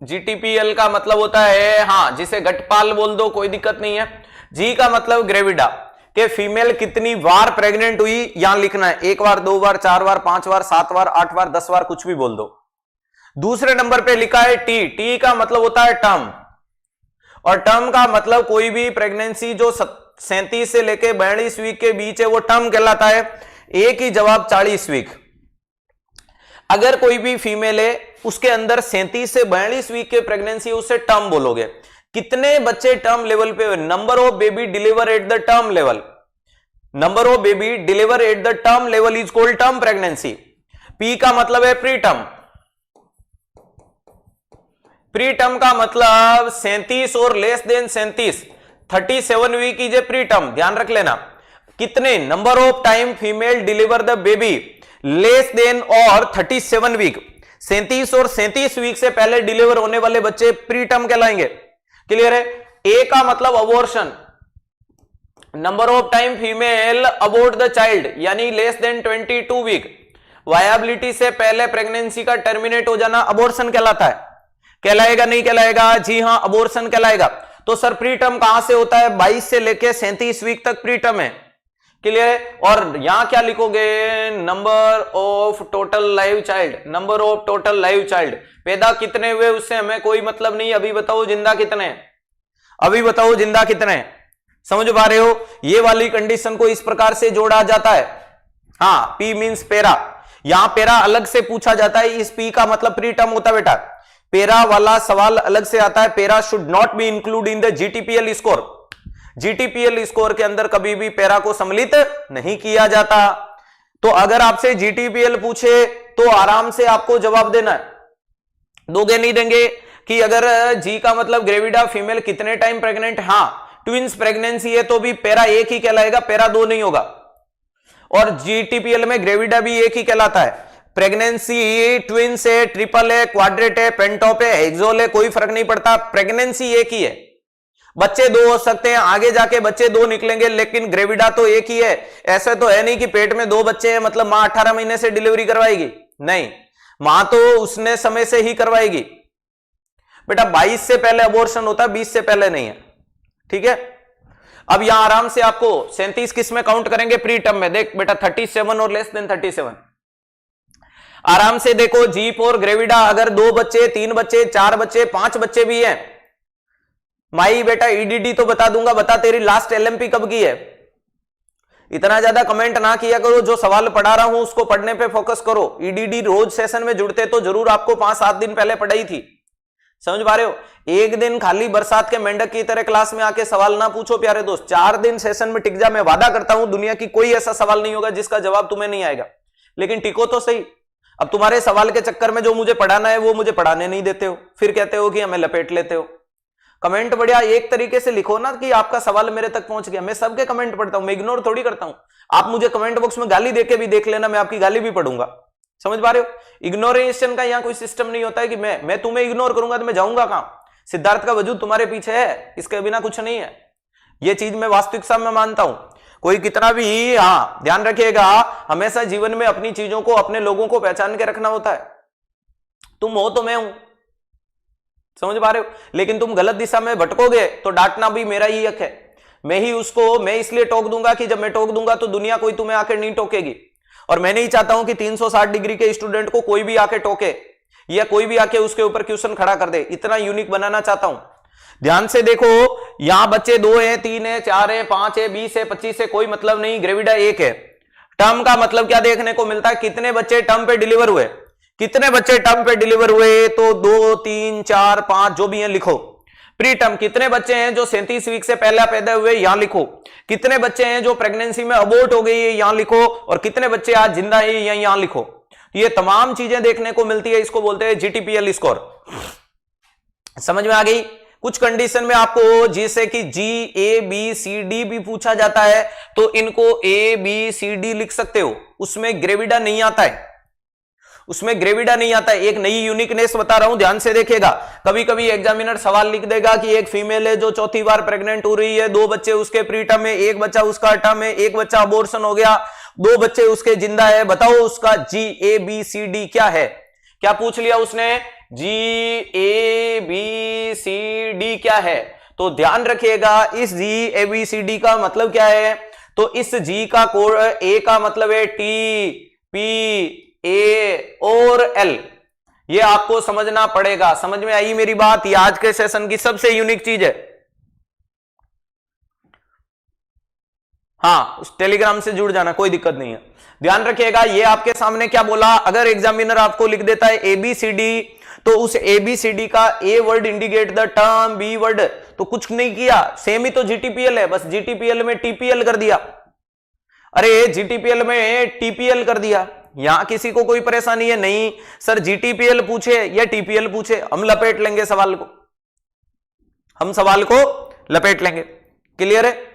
GTPL का मतलब होता है, हाँ, जिसे घटपाल बोल दो, कोई दिक्कत नहीं है। जी का मतलब ग्रेविडा के फीमेल कितनी बार प्रेग्नेंट हुई यहां लिखना है, 1 बार, 2 बार, 4 बार, 5 बार, 7 बार, 8 बार, 10 बार, कुछ भी बोल दो। दूसरे नंबर पे लिखा है टी। टी का मतलब होता है टर्म, और टर्म का मतलब कोई भी प्रेगनेंसी जो 37 से लेके 42 वीक के बीच है वो टर्म कहलाता है। एक ही जवाब 40 वीक। अगर कोई भी फीमेल है उसके अंदर 37 से 42 वीक के प्रेगनेंसी उसे टर्म बोलोगे। कितने बच्चे टर्म लेवल पे हुए? Number of baby deliver at the term level. Number of baby deliver at the term level is called term pregnancy. P का मतलब है प्री टर्म। प्री टर्म का मतलब 37 और less than 37, 37 week is a preterm, ध्यान रख लेना। कितने? Number of time female deliver the baby less than और 37 वीक, 37 और 37 वीक से पहले डिलीवर होने वाले बच्चे प्री टर्म कहलाएंगे। क्लियर है? ए का मतलब abortion, number of time female abort the child यानी लेस देन 22 वीक, वायबिलिटी से पहले प्रेगनेंसी का टर्मिनेट हो जाना अबॉर्शन कहलाता है। कहलाएगा नहीं कहलाएगा? जी हां, अबॉर्शन कहलाएगा। तो सर प्री टर्म कहां से होता है? 22 से लेके 37 वीक तक प्री टर्म है। क्लियर है? और यहां क्या लिखोगे? Number of total live child. Number of total live child, पैदा कितने हुए उससे हमें कोई मतलब नहीं। अभी बताओ जिंदा कितने? अभी बताओ जिंदा कितने? समझ पा रहे हो? ये वाली कंडीशन को इस प्रकार से जोड़ा जाता है। हाँ, पी मींस पेरा। यहां पेरा अलग से पूछा जाता है, इस पी का मतलब प्री टर्म होता है बेटा। पेरा वाला सवाल अलग से आता है। पेरा should not be include in the GTPL score. GTPL score के अंदर कभी भी पेरा को सम्मिलित नहीं किया जाता। तो अगर आपसे जीटीपीएल पूछे तो आराम से आपको जवाब देना है। दोगे नहीं देंगे कि अगर जी का मतलब ग्रेविडा फीमेल कितने टाइम प्रेग्नेंट, हाँ ट्विंस प्रेगनेंसी है तो भी पेरा एक ही कहलाएगा, पेरा दो नहीं होगा। और जीटीपीएल में ग्रेविडा भी एक ही कहलाता है। प्रेगनेंसी ट्विंस है, ट्रिपल है, क्वाड्रेट है, पेंटॉप है, हेक्सोल है, कोई फर्क नहीं पड़ता, प्रेगनेंसी एक ही है। बच्चे दो हो सकते हैं, आगे जाके बच्चे दो निकलेंगे, लेकिन ग्रेविडा तो एक ही है। ऐसे तो है नहीं कि पेट में दो बच्चे हैं मतलब मां 18 महीने से डिलीवरी करवाएगी, नहीं, मां तो उसने समय से ही करवाएगी बेटा। 22 से पहले अबॉर्शन होता है, 20 से पहले नहीं है। ठीक है? अब यहां आराम से आपको 37 किस में काउंट करेंगे? प्री टर्म में। देख बेटा 37 और लेस देन 37 आराम से देखो। जी फॉर ग्रेविडा अगर 2 बच्चे, 3 बच्चे, 4 बच्चे, 5 बच्चे भी हैं, माई बेटा ईडीडी तो बता दूंगा। बता तेरी लास्ट एलएमपी कब की है? इतना ज्यादा कमेंट ना किया करो, जो सवाल पढ़ा रहा हूं उसको पढ़ने पे फोकस करो। ईडीडी रोज सेशन में जुड़ते तो जरूर आपको 5-7 दिन पहले पढ़ाई थी। समझ पा रहे हो? एक दिन खाली बरसात के मेंढक की तरह क्लास में आके सवाल ना पूछो प्यारे दोस्त। 4 दिन सेशन में टिक जा। मैं वादा करता हूं दुनिया की कोई ऐसा सवाल नहीं होगा जिसका जवाब तुम्हें नहीं आएगा, लेकिन टिको तो सही। अब तुम्हारे सवाल के चक्कर में जो मुझे पढ़ाना है वो मुझे पढ़ाने नहीं देते हो, फिर कहते हो कि हमें लपेट लेते हो। कमेंट बढ़िया एक तरीके से लिखो ना कि आपका सवाल मेरे तक पहुंच गया। मैं सबके कमेंट पढ़ता हूं, मैं इग्नोर थोड़ी करता हूं। आप मुझे कमेंट बॉक्स में गाली देके भी देख लेना, मैं आपकी गाली भी पढ़ूंगा। समझ पा रहे हो? इग्नोरेशन का यहां कोई सिस्टम नहीं होता है कि मैं तुम्हें इग्नोर करूंगा तो मैं जाऊंगा कहां? सिद्धार्थ का वजूद तुम्हारे पीछे है, इसके बिना कुछ नहीं है। यह चीज मैं वास्तविकता में मानता हूं। कोई कितना भी, हाँ ध्यान रखिएगा, हमेशा जीवन में अपनी चीजों को, अपने लोगों को पहचान के रखना होता है। तुम हो तो मैं हूं, समझ पा रहे हो? लेकिन तुम गलत दिशा में भटकोगे तो डांटना भी मेरा ही हक है। मैं इसलिए टोक दूंगा कि जब मैं टोक दूंगा तो दुनिया कोई तुम्हें आकर नहीं टोकेगी। और मैं नहीं चाहता हूं कि 360 डिग्री के स्टूडेंट को कोई भी आके टोके या कोई भी आके उसके ऊपर क्वेश्चन खड़ा कर दे। इतना यूनिक बनाना चाहता हूं। ध्यान से देखो, यहां बच्चे 2 हैं, 3 है, 4 है, 5 है, 20 है, 25 है, कोई मतलब नहीं। ग्रेविडा एक है। टर्म का मतलब क्या देखने को मिलता है? कितने बच्चे टर्म पे डिलीवर हुए। कितने बच्चे टर्म पे डिलीवर हुए? तो 2, 3, 4, 5 जो भी है लिखो। प्री टर्म कितने बच्चे हैं जो 37 वीक से पहले पैदा हुए, यहां लिखो। कितने बच्चे हैं जो प्रेगनेंसी में अबॉर्ट हो गई है, यहां लिखो। और कितने बच्चे आज जिंदा है, यहां लिखो। ये तमाम चीजें देखने को मिलती है, इसको बोलते हैं जीटीपीएल स्कोर। समझ में आ गई? कुछ कंडीशन में आपको जैसे कि जी, ए, बी, सी, डी भी पूछा जाता है तो इनको ए, बी, सी, डी लिख सकते हो। उसमें ग्रेविडा नहीं आता है, उसमें ग्रेविडा नहीं आता है। एक नई यूनिकनेस बता रहा हूं, ध्यान से देखिएगा। कभी कभी एग्जामिनर सवाल लिख देगा कि एक फीमेल है जो 4थी बार प्रेग्नेंट हो रही है, 2 बच्चे उसके प्री टर्म है, 1 बच्चा उसका टर्म है, 1 बच्चा अबॉर्शन हो गया, 2 बच्चे उसके जिंदा है। बताओ उसका जी, ए, बी, सी, डी क्या है? क्या पूछ लिया उसने? जी, ए, बी सी डी क्या है? तो ध्यान रखिएगा इस जी ए बी सी डी का मतलब क्या है? तो इस जी का कोड ए का मतलब है टी पी ए और एल। ये आपको समझना पड़ेगा। समझ में आई मेरी बात? ये आज के सेशन की सबसे यूनिक चीज है। हाँ, उस टेलीग्राम से जुड़ जाना, कोई दिक्कत नहीं है। ध्यान रखिएगा, ये आपके सामने क्या बोला, अगर एग्जामिनर आपको लिख देता है एबीसीडी, तो उस एबीसीडी का A word indicate the term, B word तो कुछ नहीं किया, सेम ही तो जीटीपीएल है, बस जीटीपीएल में टीपीएल कर दिया। अरे जीटीपीएल में टीपीएल कर दिया। यहां किसी को कोई परेशानी है? नहीं सर, जीटीपीएल पूछे या टीपीएल पूछे, हम लपेट लेंगे सवाल को, हम सवाल को लपेट लेंगे। क्लियर है?